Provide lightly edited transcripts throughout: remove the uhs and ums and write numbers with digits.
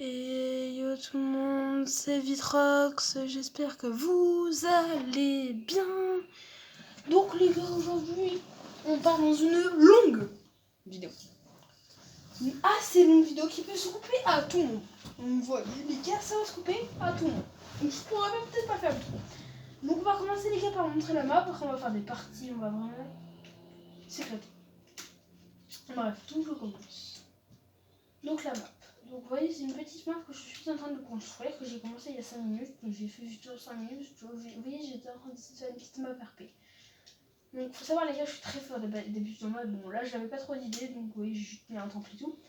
Et yo tout le monde, c'est Vitrox, j'espère que vous allez bien. Donc les gars, aujourd'hui, on part dans une longue vidéo. Une assez longue vidéo qui peut se couper à tout moment. Donc voilà, les gars, ça va se couper à tout moment. Donc je pourrais même peut-être pas faire le tour. Donc on va commencer les gars par montrer la map, après on va faire des parties, on va vraiment s'éclater. Bref, tout je commence. Donc la map. Donc vous voyez, c'est une petite map que je suis en train de construire, que j'ai commencé il y a 5 minutes, que j'ai fait juste 5 minutes. Vous voyez, j'étais en train de faire une petite map RP. Donc faut savoir les gars, je suis très fort des buts de map. Bon là, j'avais pas trop d'idées, donc vous voyez, j'ai juste mis un temple et tout.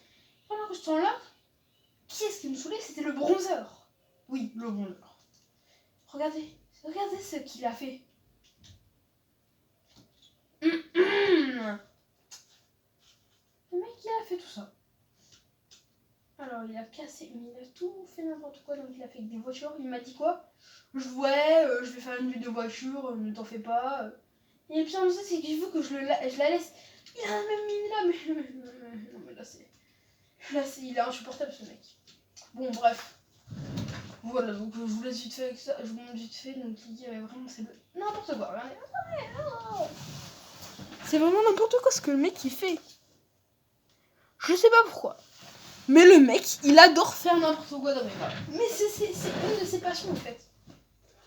Pendant que ce temps-là, qui est-ce qui me saoulait? C'était le bronzeur. Oui, le bronzeur. Regardez ce qu'il a fait. Le mec, il a fait tout ça. Alors, il a cassé, il a tout fait n'importe quoi, donc il a fait des voitures. Il m'a dit quoi? Je vais faire une vidéo de voiture, ne t'en fais pas. Et le pire de ça, c'est qu'il veut que je la laisse. Il a même mis là, non, mais là, il est insupportable ce mec. Bon, bref. Voilà, donc je vous laisse vite fait avec ça. Je vous montre vite fait, donc il dit vraiment, c'est n'importe quoi. Regardez. C'est vraiment n'importe quoi ce que le mec il fait. Je sais pas pourquoi. Mais le mec, il adore faire n'importe quoi dans mes mains. Mais c'est une de ses passions en fait.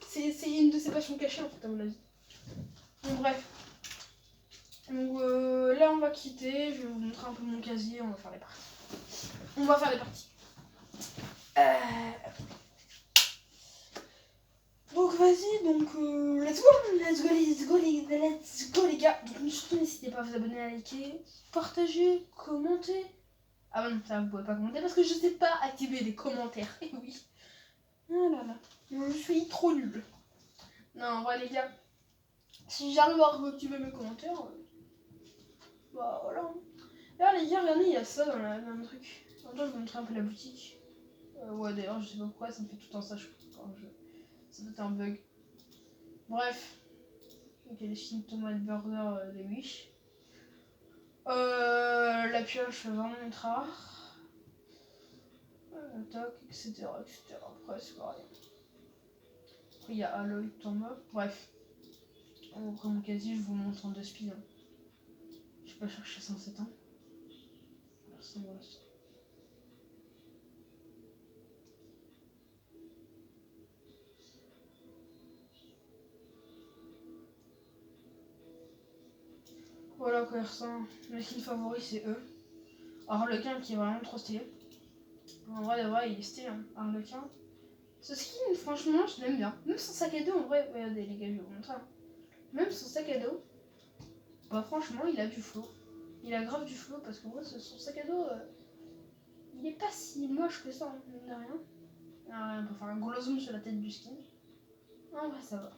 C'est une de ses passions cachées en fait à mon avis. Donc bref. Donc là on va quitter, je vais vous montrer un peu mon casier, on va faire les parties. Donc vas-y, donc let's go les gars. Donc surtout n'hésitez pas à vous abonner, à liker, partager, commenter. Ah non, ça vous pouvez pas commenter parce que je sais pas activer les commentaires. Et oui. Ah là là, je suis trop nulle. Non, en vrai les gars, si j'arrive à activer mes commentaires, bah voilà. Là les gars, regardez, il y a ça dans le truc. Attends, je vais vous montrer un peu la boutique. Ouais, d'ailleurs, je sais pas pourquoi, ça me fait tout le temps ça, je crois. Ça doit être un bug. Bref. Ok, les chicken tomate burger des Wish. La pioche, vraiment ultra rare. Tac, etc. Après, c'est pareil. Après, il y a Alloy, Tomba. Bref. On reprend mon casier, je vous montre en 2 speed. Je vais pas chercher 107 ans. Merci, voilà. Voilà quoi, il ressemble. Mes skins favoris, c'est eux. Harlequin qui est vraiment trop stylé. En vrai, de vrai, il est stylé, hein. Harlequin. Ce skin, franchement, je l'aime bien. Même son sac à dos, en vrai, regardez les gars, je vais vous montrer. Même son sac à dos, bah franchement, il a du flow. Il a grave du flow parce que moi, son sac à dos, il est pas si moche que ça, hein, mine de rien. On peut faire un gros zoom sur la tête du skin. En vrai, ça va.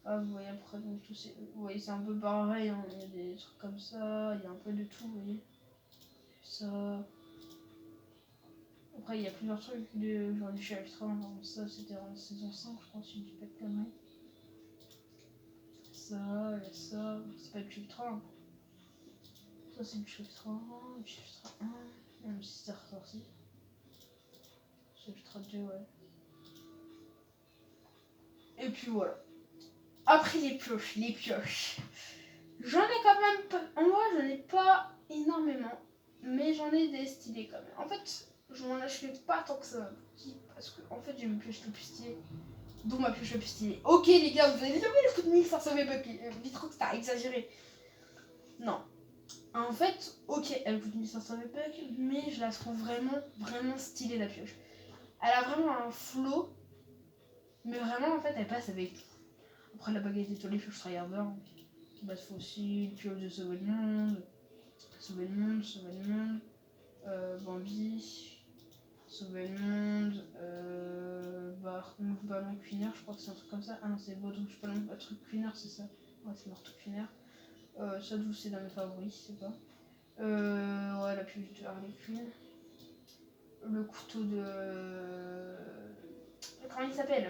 Ah, vous voyez après, donc tout c'est. Vous voyez, c'est un peu pareil, hein. Il y a des trucs comme ça, il y a un peu de tout, vous voyez. Ça. Après, il y a plusieurs trucs, genre du chef 30, ça c'était en saison 5, je pense, si je dis pas de conneries. Ça, et ça, c'est pas du chef 30. Ça c'est du chef 30, du chef 1, même si c'est ressorti. Chef 32, ouais. Et puis voilà. Après les pioches. J'en ai quand même pas. En vrai, j'en ai pas énormément. Mais j'en ai des stylés quand même. En fait, je m'en achetais pas tant que ça. Parce que en fait, j'ai mes pioches les plus stylées. Donc ma pioche la plus stylée. Ok les gars, vous allez dire mais elle coûte 1500 VP. Vitrox, t'as exagéré. Non. En fait, ok, elle coûte 1500 VP, mais je la trouve vraiment stylée la pioche. Elle a vraiment un flow. Mais vraiment, en fait, elle passe avec tout. Après la baguette étoilée, pioche tryharder. Base fossile, pioche de sauver le monde. Sauver le monde. Bambi. Sauver le monde. Ballon cuineur, je crois que c'est un truc comme ça. Ah non, c'est ballon truc cuineur, c'est ça. Ouais, c'est marteau cuineur. Ça, d'où c'est dans mes favoris, je sais pas. Ouais, la pioche de Harley Quinn. Le couteau de. Comment il s'appelle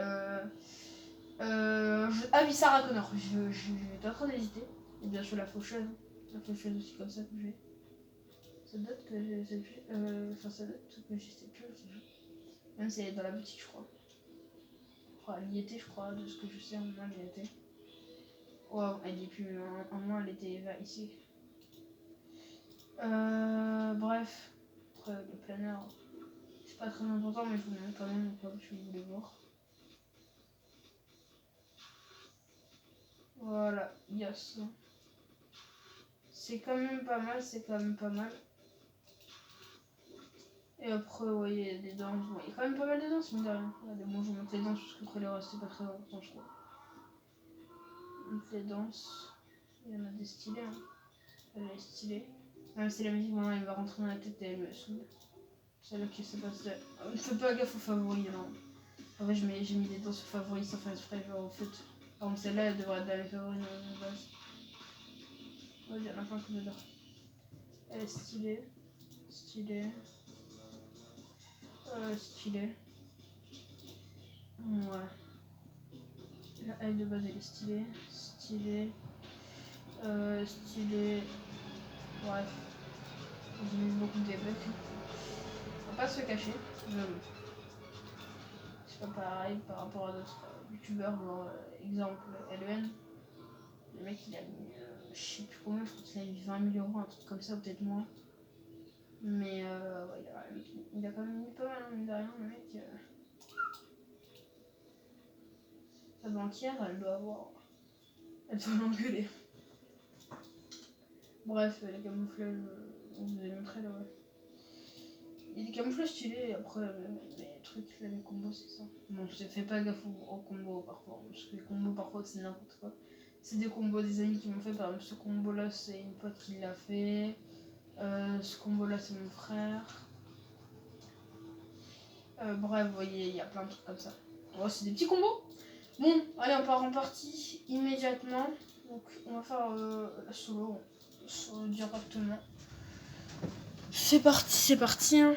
Ah oui, Sarah Connor. J'étais en train d'hésiter. Et bien sûr, la faucheuse. La faucheuse aussi, comme ça que j'ai. Ça date que je sais plus. Enfin, ça date que je sais plus. Même si elle est dans la boutique, je crois. Enfin, elle y était, je crois, de ce que je sais, au moins elle y était. Wow, elle y est plus, au moins elle était ici. Bref. Après, le planeur, c'est pas très important, mais je vous montre quand même, comme si vous voulez voir. Voilà, il y a ça. C'est quand même pas mal, c'est quand même pas mal. Et après, ouais, il y a des danses. Bon, il y a quand même pas mal de danses, mine de rien. Regardez, moi je vous montre les danses parce que après le reste, c'est pas très important, je crois. Donc les danses, il y en a des stylés. Hein. Elle est stylée. Même si la musique, maintenant, elle va rentrer dans la tête et elle me saoule. C'est là qui se passe. Ne fais pas gaffe aux favoris, non. En fait, j'ai mis des danses aux favoris sans faire exprès. Genre, en fait, par exemple, celle-là, elle devrait être dans les favoris de base. Ouais, il y en a plein que j'adore. Elle est stylée. Stylée. Stylée. Ouais. La elle de base, elle est stylée. Stylée. Stylée. Bref. J'ai mis beaucoup de bugs. On va pas se cacher. C'est pas pareil par rapport à d'autres youtubeurs, genre exemple LEN. Le mec il a mis, je sais plus combien, je crois qu'il a mis 20 000 euros, un truc comme ça, ou peut-être moins. Mais ouais, il a quand même mis pas mal, mine de rien, le mec. La banquière, elle doit avoir. Elle doit l'engueuler. Bref, les camouflages, on vous a montré là, ouais. Il y a des camouflages stylés, et après, les trucs, là, les combos, c'est ça. Bon, je fais pas gaffe aux combos parfois, parce que les combos parfois c'est n'importe quoi. C'est des combos des amis qui m'ont fait, par exemple, ce combo là, c'est une pote qui l'a fait. Ce combo là, c'est mon frère. Bref, vous voyez, il y a plein de trucs comme ça. Oh, c'est des petits combos. Bon, allez, on part en partie immédiatement. Donc, on va faire la solo directement. C'est parti, c'est parti. Hein.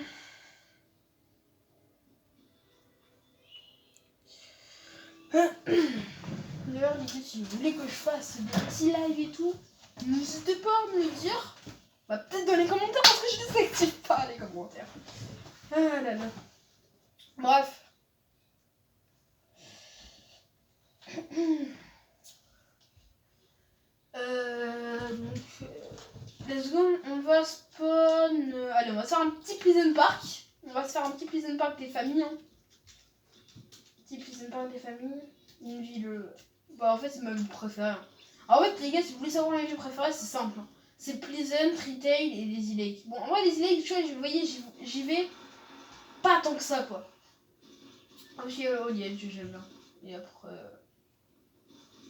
D'ailleurs, les gars, si vous voulez que je fasse des petits lives et tout, n'hésitez pas à me le dire. Bah, peut-être dans les commentaires parce que je désactive pas les commentaires. Ah là là. Bref. Donc, let's go, on va spawn. Allez, on va se faire un petit prison park. On va se faire un petit prison park des familles. Hein. Petit prison park des familles. Une ville. Bah, en fait, c'est ma ville préférée. Hein. En fait, les gars, si vous voulez savoir ma ville préférée, c'est simple. Hein. C'est Pleasant, Retail et les Lakes. Bon, en vrai, les Lakes, tu vois, vous voyez, j'y vais pas tant que ça, quoi. Aussi, Liège, j'aime bien. Et après.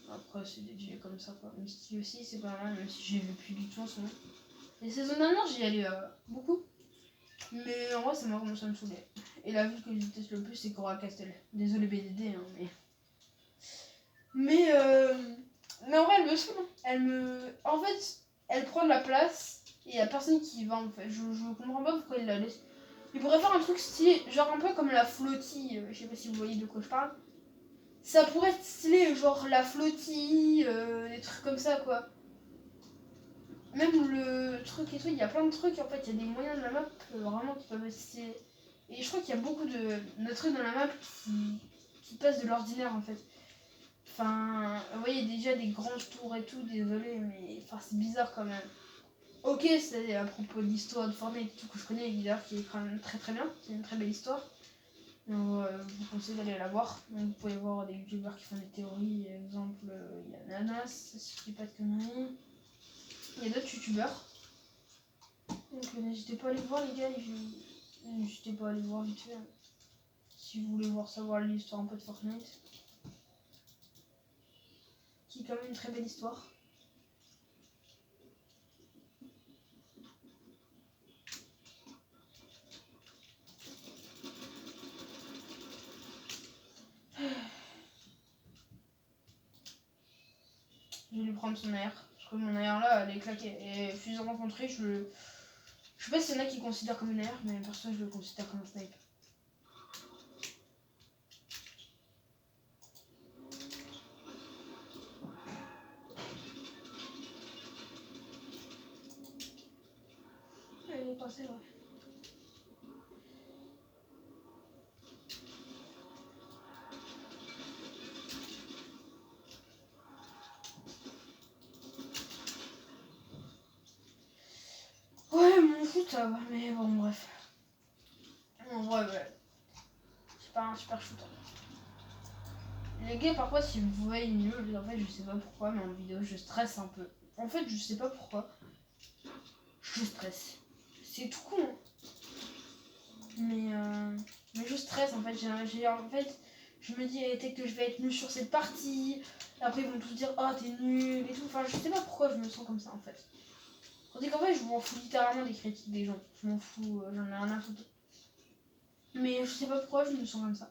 Après, c'est des villes comme ça, quoi. Misty aussi, c'est pas mal, même si j'ai vu plus du tout en ce moment. Les saisons dernières, j'y allais beaucoup. Mais en vrai, ça m'a commencé à me saouler. Et la ville que je déteste le plus, c'est Coral Castle. Désolé BDD, hein, mais. Mais en vrai, elle me saoule. En fait, elle prend de la place et y a personne qui y va, en fait. Je comprends pas pourquoi il la laisse. Il pourrait faire un truc stylé, genre un peu comme la flottille. Je sais pas si vous voyez de quoi je parle. Ça pourrait être stylé, genre la flottille, des trucs comme ça, quoi. Même le truc et tout, il y a plein de trucs, en fait, il y a des moyens de la map vraiment qui peuvent être stylés. Et je crois qu'il y a beaucoup de trucs dans la map qui passent de l'ordinaire, en fait. Enfin, vous voyez déjà des grandes tours et tout, désolé, mais enfin, c'est bizarre quand même. Ok, c'est à propos de l'histoire de Fortnite et tout que je connais, d'ailleurs, qui est quand même très très bien, c'est une très belle histoire. Donc, je vous conseille d'aller la voir. Donc, vous pouvez voir des youtubeurs qui font des théories. Exemple, il y a Nanas, si je dis pas de conneries. Il y a d'autres youtubeurs. Donc, n'hésitez pas à aller voir, les gars. N'hésitez pas à aller voir vite fait. Hein. Si vous voulez savoir l'histoire un peu de Fortnite. Qui est quand même une très belle histoire. Je vais lui prendre son air. Parce que mon air là, elle est claquée. Et fusion rencontrée, je sais pas s'il y en a qui considèrent comme une air, mais perso, je le considère comme un snipe. Ouais, c'est vrai. Ouais, mon foot, ça va, mais bon, bref. En vrai, ouais. C'est pas un super shooter. Les gars, parfois, si vous voyez une nul, en fait, je sais pas pourquoi, mais en vidéo, je stresse un peu. En fait, je sais pas pourquoi. Je stresse. C'est tout con. Mais je stresse, en fait. En fait, je me dis, peut-être que je vais être nul sur cette partie. Et après, ils vont tous dire, oh, t'es nul et tout. Enfin, je sais pas pourquoi je me sens comme ça, en fait. Tandis qu'en fait, je m'en fous littéralement des critiques des gens. Je m'en fous, j'en ai rien à foutre. Mais je sais pas pourquoi je me sens comme ça.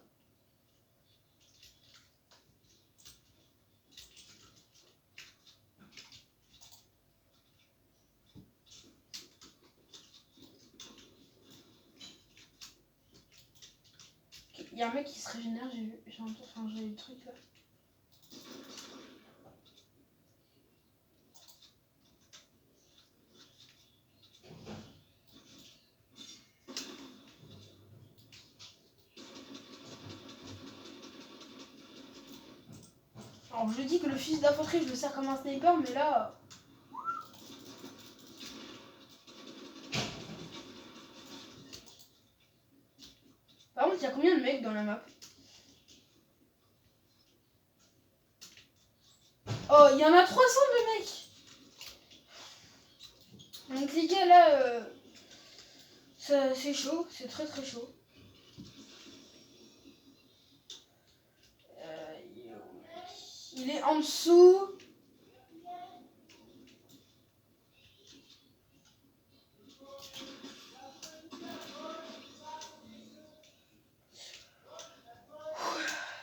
Il y a un mec qui se régénère, j'ai des trucs là. Alors je dis que le fils d'infanterie, je le sers comme un sniper, mais là... Par contre, il y a combien de mecs dans la map? Oh, il y en a 300 de mecs. Donc les gars, là, c'est chaud, c'est très très chaud. Il est en dessous.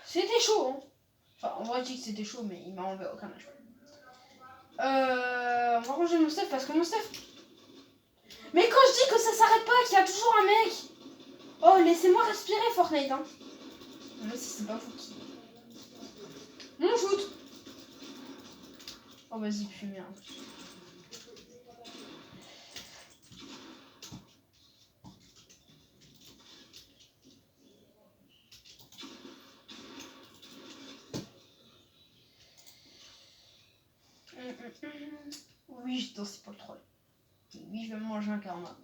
C'était chaud, hein. Enfin, en vrai, je dis que c'était chaud, mais il m'a enlevé aucun âge. On va ranger mon stuff parce que mon stuff... Mais quand je dis que ça s'arrête pas, qu'il y a toujours un mec... Oh, laissez-moi respirer, Fortnite, hein. Moi, si c'est pas fou qui... Mon shoot. Oh, vas-y, puis merde. Oui, je danse pas le troll. Oui, je vais me manger un karma.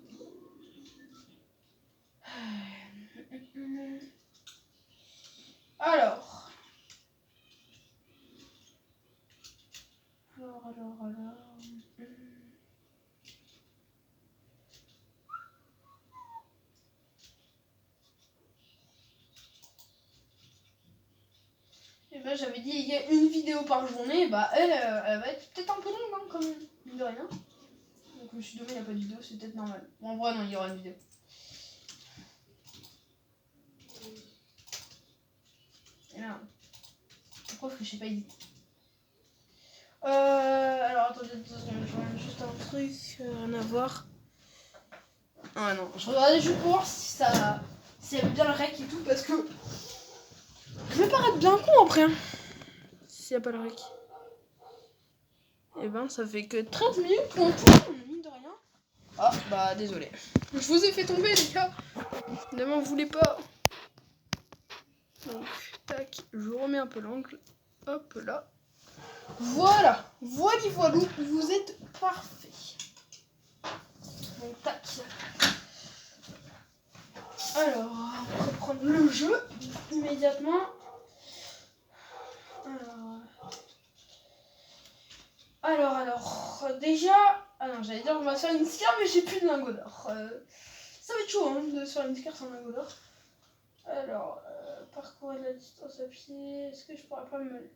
Alors. Et ben j'avais dit il y a une vidéo par journée, bah elle va être peut-être un peu longue hein, quand même, mine de rien. Donc je me suis dit, il n'y a pas de vidéo, c'est peut-être normal. Bon, en vrai, non, il y aura une vidéo. Et merde. Pourquoi je sais pas idée. Alors attendez, je regarde juste un truc, rien à voir. Ah non, je regardais juste pour voir si ça. S'il y avait bien le rec et tout, parce que. Je vais paraître bien con après. Hein, s'il n'y a pas le rec. Et ben, ça fait que 13 minutes qu'on tourne, mine de rien. Ah, bah désolé. Je vous ai fait tomber, les gars. Ne m'en voulez pas. Donc, tac, je remets un peu l'angle. Hop là. Voilà. Voilà, vous êtes parfait. Donc, tac. Alors, on va reprendre le jeu immédiatement. Alors, déjà... Ah non, j'allais dire on va se faire une scare, mais j'ai plus de lingots d'or. Ça va être chaud hein, de se faire une scare sans lingots d'or. Alors, parcourir la distance à pied. Est-ce que je pourrais pas me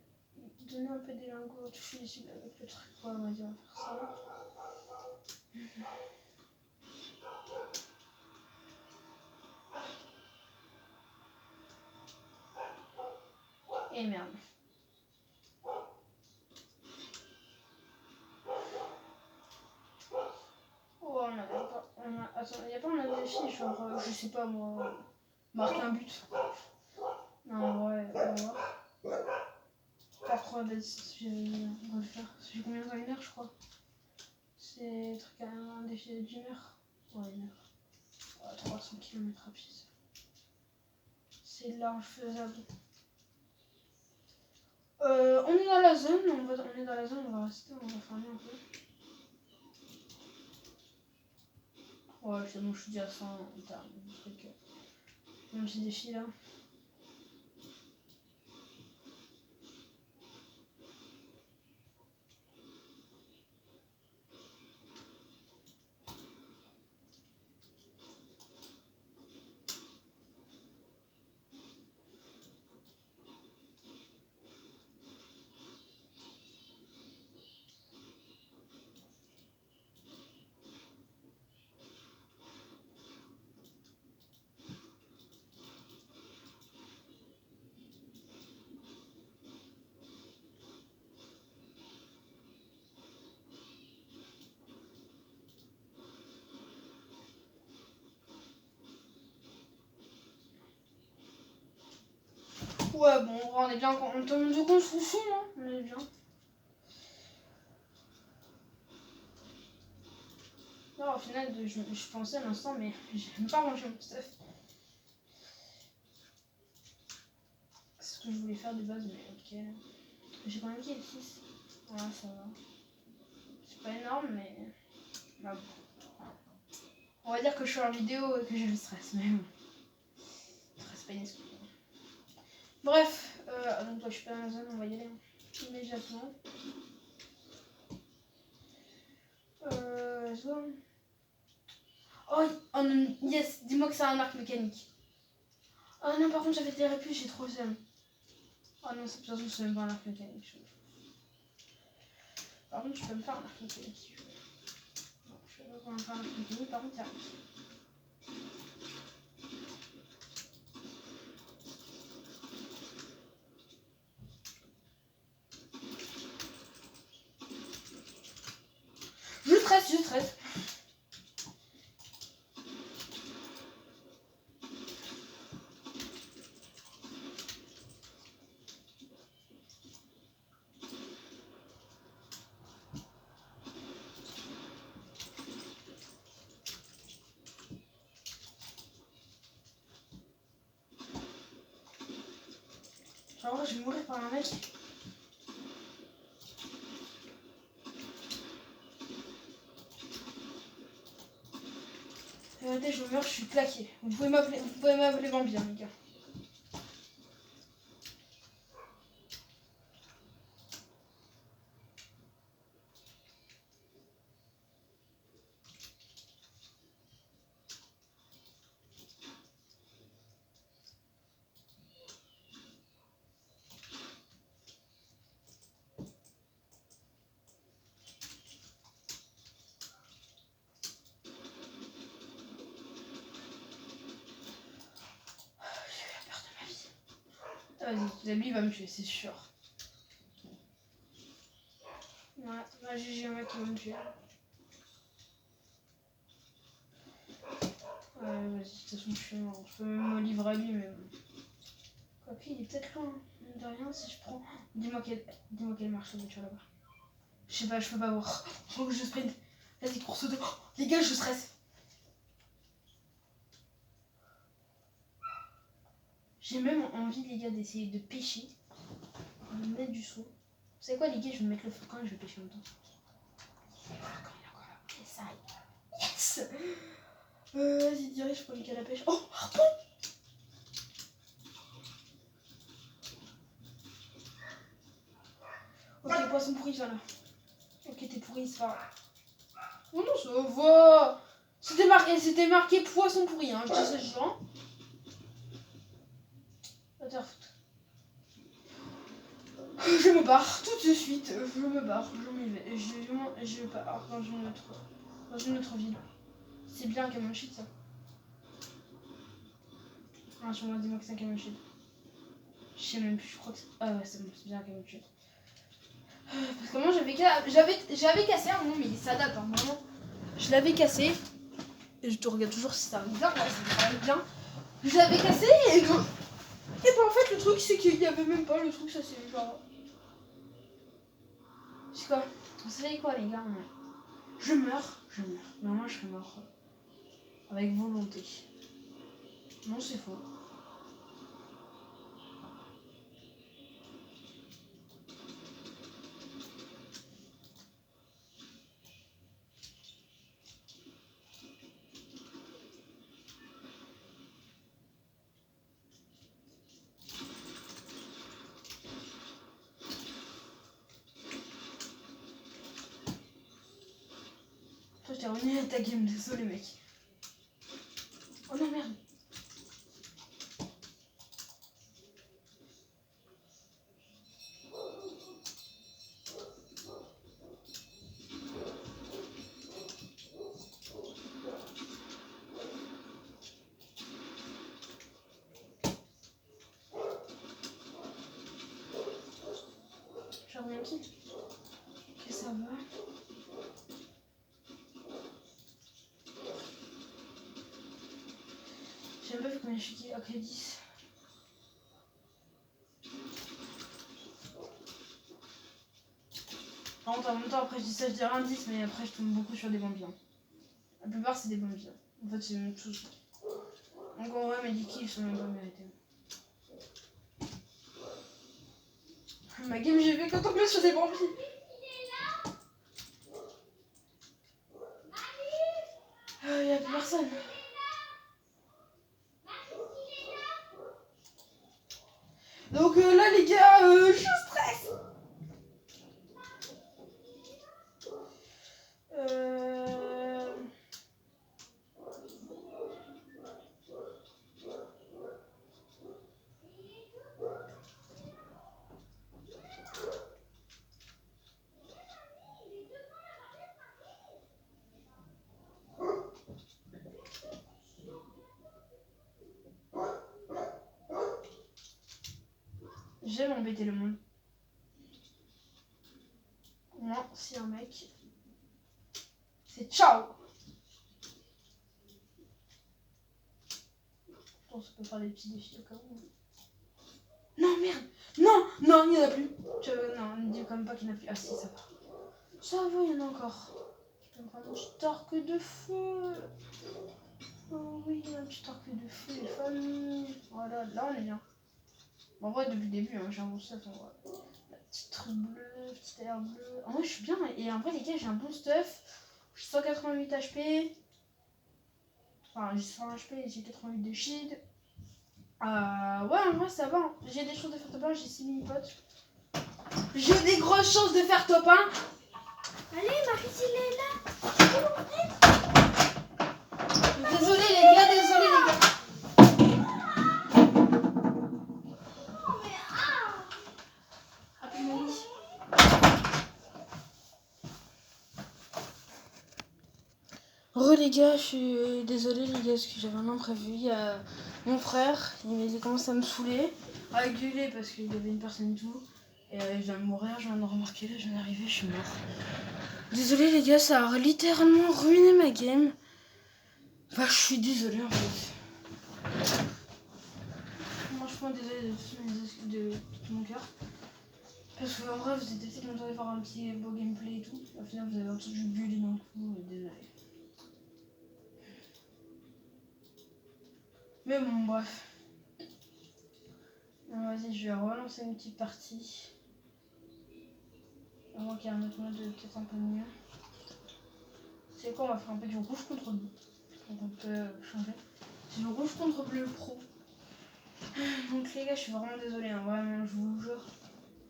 donner un peu des lingots toucher les cibles avec le truc? Ouais, on va dire, on va faire ça. Et merde. Oh, attends, il n'y a pas un défi, genre, je sais pas moi, marquer un but. Non, ouais, on va voir. Parcourir la distance, on va le faire. J'ai combien de timer, je crois? C'est un défi d'une heure. Ouais, 300 km à pied. C'est large faisable. On est dans la zone, on est dans la zone, on va rester, on va farmer un peu. Ouais, c'est bon, je suis déjà à 100 en termes de trucs. Mon petit défi là. Ouais, bon, on est bien en termes de construction, hein. On est bien. Non, au final, je pensais à l'instant, mais j'ai même pas rangé mon stuff. C'est ce que je voulais faire de base, mais ok. J'ai quand même kill 6. Ouais, ça va. C'est pas énorme, mais. Bah, bon. On va dire que je suis en vidéo et que j'ai le stress, mais bon. Stress pas une excuse. Bref, donc toi, je suis pas dans la zone, on va y aller immédiatement. Zone. Oh non, yes, dis-moi que c'est un arc mécanique. Oh non, par contre, j'avais des répus, j'ai trop seum. Oh non, de toute façon, c'est même pas un arc mécanique. Par contre, je peux me faire un arc mécanique si je veux. Non, je vais pas pouvoir me faire un arc mécanique, par contre, ça arrive. Je stresse. Genre, je vais mourir par un mec. Regardez, je meurs, je suis claqué. Vous pouvez m'appeler vampire, les gars. Vas-y, lui il va me tuer, c'est sûr. Ouais, là j'ai un mec qui va me tuer. Ouais, vas-y, de toute façon je suis mort. Je peux même me livrer à lui, mais bon. Quoique, il est peut-être loin. De rien, si je prends. Dis-moi quelle marche la voiture là-bas. Je sais pas, je peux pas voir. Faut que je sprint. Vas-y, course auto. Oh, les gars, je stresse. J'ai même envie, les gars, d'essayer de pêcher. De mettre du son. Vous savez quoi, les gars, je vais me mettre le feu quand je vais pêcher en même temps. Yes. Vas-y, direct, je prends une canne à pêche. Oh, harpon. Ok, poisson pourri, viens là. Ok, t'es pourri, c'est pas grave. Oh non, ça va. C'était marqué poisson pourri, hein. Je dis ça, je jure. Je me barre tout de suite. Je me barre, je m'y vais. Je pars dans une autre ville. C'est bien un camion shit, ça. Ah, sur moi, dis-moi que c'est un camion shit. Je sais même plus, je crois que c'est. Ah ouais, c'est bon, c'est bien un camion shit. Parce que moi, j'avais cassé un moment, mais ça date, hein, vraiment. Je l'avais cassé. Et je te regarde toujours si ça arrive bien. Là, ça arrive bien. Je l'avais cassé et ben en fait, le truc, c'est qu'il y avait même pas le truc, ça c'est genre. C'est quoi? Vous savez quoi, les gars? Je meurs. Normalement, je serais mort. Avec volonté. Non, c'est faux. Toi, je t'ai remis à ta game, désolé, mec. Oh non, merde. J'ai remis un kill. Ok, ça va. J'ai même pas vu combien je suis kill. Ok, 10. En même temps, après, je dis ça, je dirais un 10, mais après, je tombe beaucoup sur des bambiens. La plupart, c'est des bambiens. En fait, c'est même tous. Donc, en vrai, mes 10 kills, ils sont même pas mérités. Ma game, j'ai fait que tomber sur des bambiens. Y'a plus personne. Donc là, les gars, je stresse. J'aime embêter le monde. Moi, si un mec, c'est ciao. On peut faire des petits défis au cas où. Non, merde. Non, non, il n'y en a plus. Non, ne dis quand même pas qu'il n'y en a plus. Ah si, ça va. Ça va, il y en a encore. Je vais prendre une petite arc de feu. Oh oui, un petit arc de feu, les familles. Voilà, là on est bien. Bon, en vrai, depuis le début, hein, j'ai un bon stuff. En vrai. La petite truc bleue, petite air bleue. En vrai, je suis bien. Et en vrai, les gars, j'ai un bon stuff. J'ai 188 HP. Enfin, j'ai 100 HP et j'ai 88 de shield. Ouais, en vrai, ça va. Hein. J'ai des chances de faire top 1, j'ai 6 mini-potes. J'ai des grosses chances de faire top 1. Allez, Marie, il est là. Désolé les gars, désolé les gars. Re les gars, je suis désolée les gars parce que j'avais un imprévu. Il y a mon frère, il commence à me saouler, à gueuler parce qu'il y avait une personne et tout. Et je viens de mourir, je viens de remarquer là, je viens d'arriver, je suis mort. Désolée les gars, ça a littéralement ruiné ma game. Enfin, je suis désolée en fait. Franchement désolée de tout mon cœur. Parce qu'en vrai, vous étiez peut-être content de faire un petit beau gameplay et tout. Au final, vous avez entendu gueuler dans le coup, désolé. Mais bon, bref. Vas-y, je vais relancer une petite partie. À moins qu'il y ait un autre mode peut-être un peu mieux. C'est quoi, on va faire un peu du rouge contre bleu. Donc on peut changer. C'est du rouge contre bleu pro. Donc les gars, je suis vraiment désolée, hein, vraiment, je vous jure.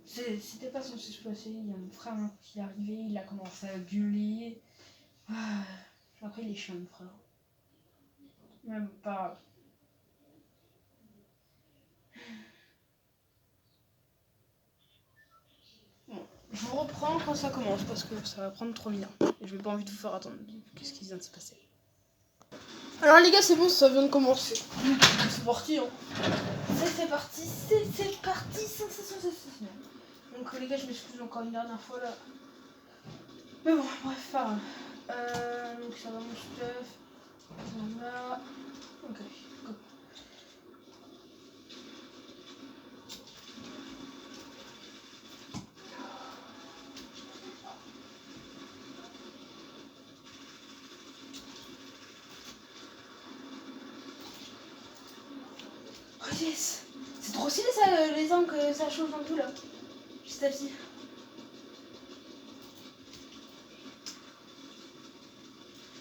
C'était pas censé se passer. Il y a mon frère qui est arrivé, il a commencé à gueuler. Après, il est chiant, mon frère. Même pas. Bon, je vous reprends quand ça commence parce que ça va prendre trop bien. Et je n'ai pas envie de vous faire attendre. Qu'est-ce qui vient de se passer? Alors les gars, c'est bon, ça vient de commencer. C'est parti, hein. C'est parti, c'est parti, sensationnel. Donc les gars, je m'excuse encore une dernière fois là. Mais bon, bref, pas grave. Donc ça va mon stuff. Voilà. Ok, go. yes. C'est trop stylé ça, les angles que ça change dans tout là. Juste à petit.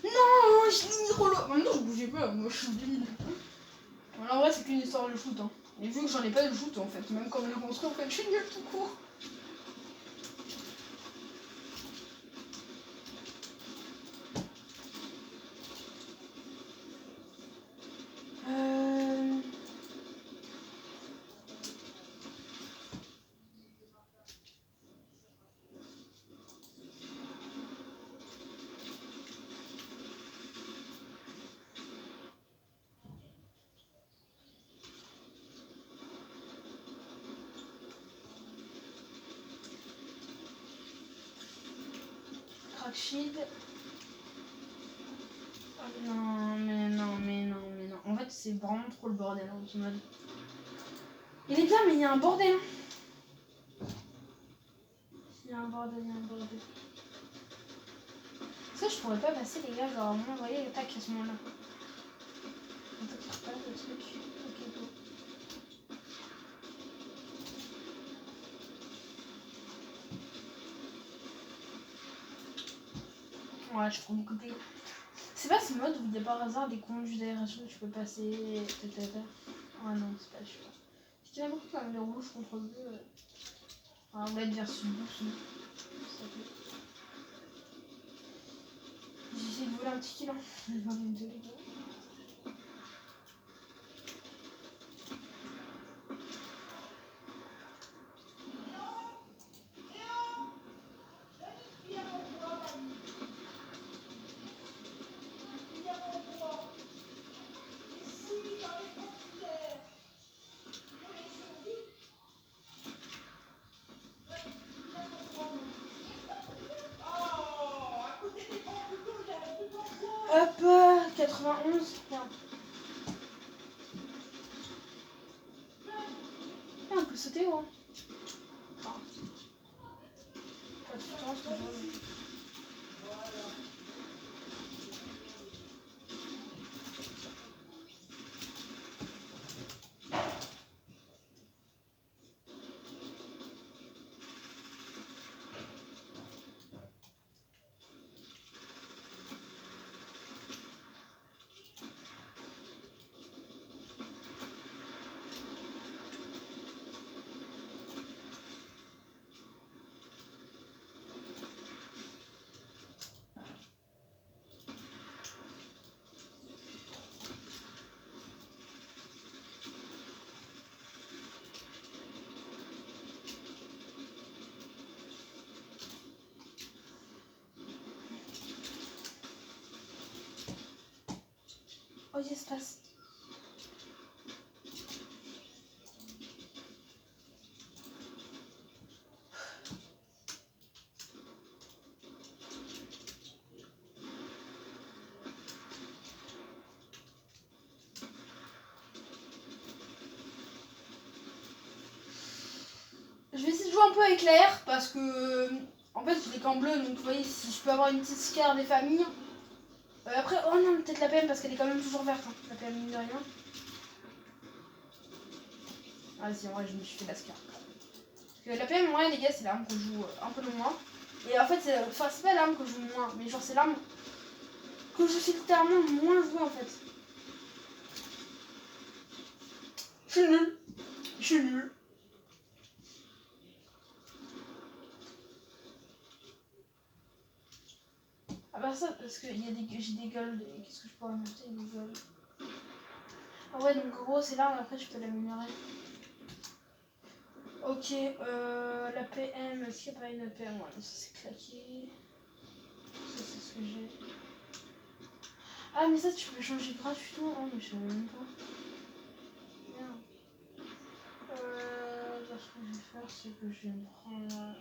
Non, je suis trop loin. Maintenant je bougeais pas, moi je suis débile. Voilà, en vrai c'est qu'une histoire de shoot. Hein. Et vu que j'en ai pas de shoot en fait, même quand on est construit en fait, je suis nul tout court. Crack shield. Oh, non, mais non, mais non, mais non. En fait, c'est vraiment trop le bordel en ce mode. Il est bien, mais il y a un bordel. Il y a un bordel, il y a un bordel. Ça, je pourrais pas passer, les gars. Genre, à moi, vous voyez, tac, à ce moment-là. Attends, qu'il repasse le truc. Ok, go. Ouais, je prends beaucoup de dégâts. C'est pas ce mode où il y a par hasard des conduits d'aération que tu peux passer. Ah non, c'est pas celui-là. Parce qu'il y en a beaucoup quand même, les rouges contre bleu. Ah, on va être versus douce. J'essaie de voler un petit kill. Hein. Hop, 91. Merde. Ah, on peut sauter ou hein. Pas de souterrain, c'est toujours le- Oh yes, passe. Je vais essayer de jouer un peu avec l'air parce que en fait j'ai des camps bleus donc vous voyez si je peux avoir une petite scar des familles. Après, oh non, peut-être la PM parce qu'elle est quand même toujours verte, hein, la PM mine de rien. Ah si, en vrai je me suis fait la scar. Parce que la PM, en vrai les gars, c'est l'arme que je joue un peu le moins. Et en fait, c'est pas l'arme que je joue le moins, mais genre c'est l'arme que je sais littéralement le moins jouer en fait. Je suis nul. Je suis nul. Ah bah ça, parce que j'ai des golds, et qu'est-ce que je pourrais m'acheter des golds. Ah ouais, donc en gros c'est l'arme, après je peux l'améliorer. Ok, la PM, est-ce qu'il n'y a pas une PM? Ouais, ça c'est claqué. Ça c'est ce que j'ai. Ah mais ça tu peux changer gratuitement. Oh mais je savais même pas. Merde. Ce que je vais faire c'est que je vais me prendre...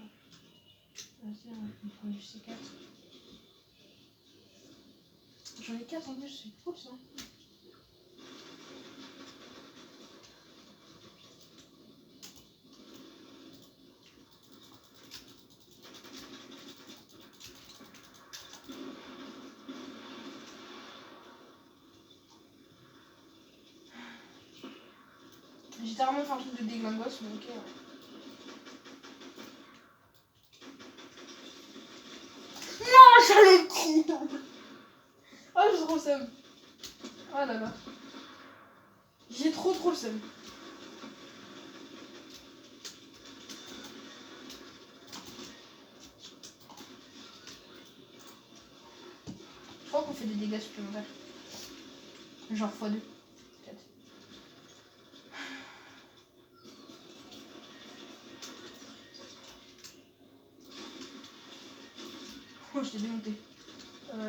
Vas-y, on va me prendre du C4. J'en ai 4 en plus, c'est cool ça. J'ai carrément fait un truc de déglingos, mais ok. Non, j'allais le kill. Ah, j'ai trop le seum. Ah là là. J'ai trop le seum. Je crois qu'on fait des dégâts supplémentaires. Genre x2. Peut-être. Oh, je t'ai démonté.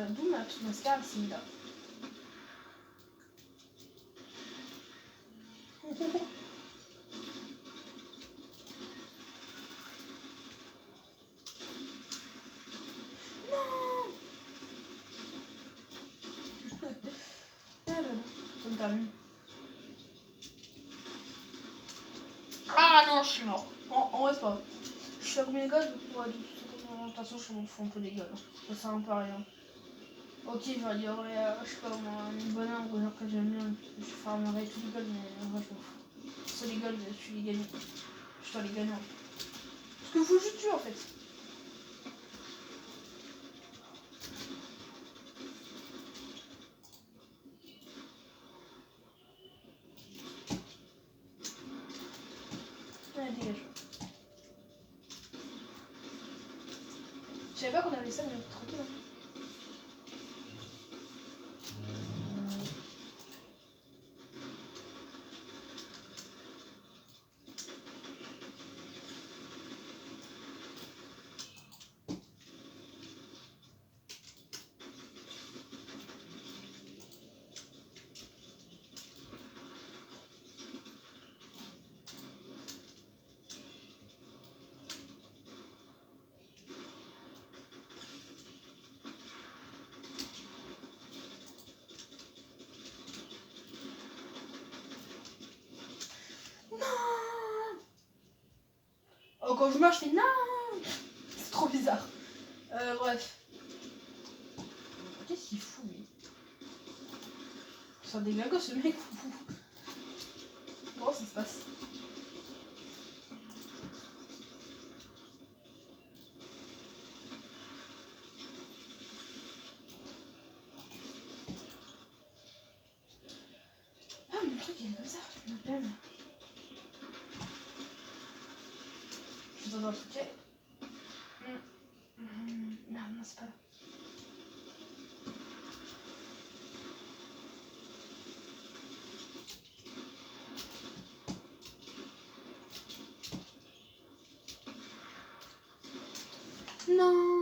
D'où ma petite mascara, c'est là. Ça me termine. Ah non, je suis mort. En vrai, c'est pas grave. Je suis à combien de gars? Ouais, de toute façon, je m'en fous un peu des gars. Ça sert un peu à rien. Ok, genre, il y aurait, je sais pas, une bonne arbre, genre que j'aime bien. Je farmerais tous les golds, mais en vrai, je m'en fous. Ça, les golds, tu les gagnes. Je dois les gagner. Parce que faut juste tuer en fait. Allez, dégage. Je savais pas qu'on avait ça, mais tranquille. Hein. Oh, quand je meurs, je fais non. C'est trop bizarre. Bref. Qu'est-ce qu'il fout lui? C'est un déglingo ce mec. Comment ça se passe? Ah, mon truc il est comme ça. Je me plains. Je suis dans un truc. Non, non, c'est pas là. Non.